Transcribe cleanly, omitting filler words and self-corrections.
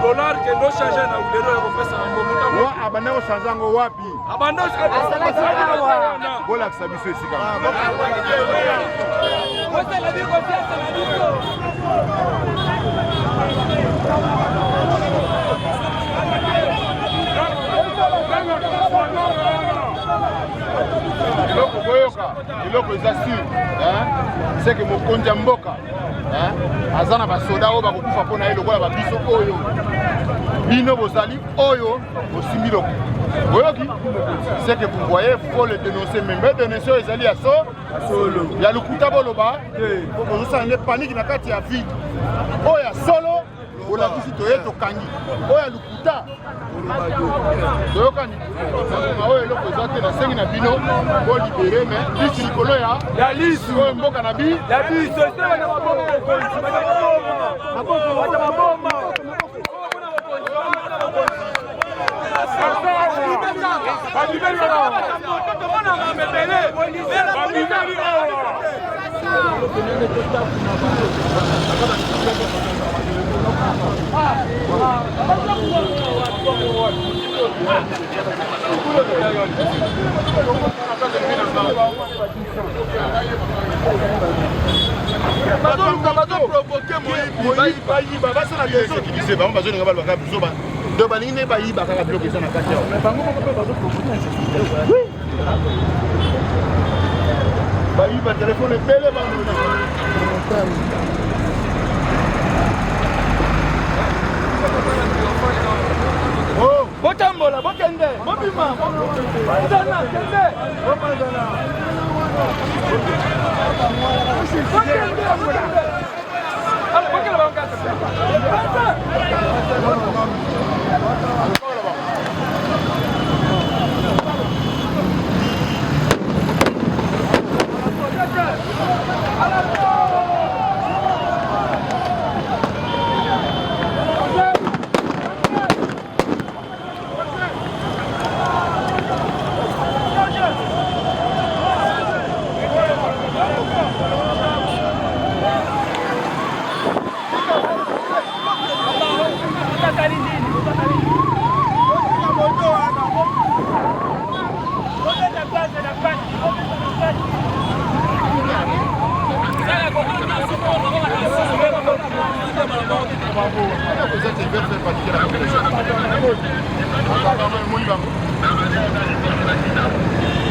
dollar que no change na ulero ya kopesa ngo muta wa abana ko change ngo wapi abana bola kisabiso esika iloko boyoka iloko ezasi c'est que mokonja mboka azana basoda oyo bakokufa mpona ye lokola babiso oyo bino bozali oyo bosimbi loko boyoki c'est que vous voyez faut le dénoncer même dénoncer ezali ya solo ya lukuta boloba ozosala nde panique na kati ya ville oyo ya solo olakisi toye tokangi oyo ya lukuta toyokani oyo eloko eza te nasengi na bino bolibere me lisi likolo ya lisi oyo mboka na bi ya biso bayiba telefone ebele botambola bokende bobima bozana kende bobazana Vous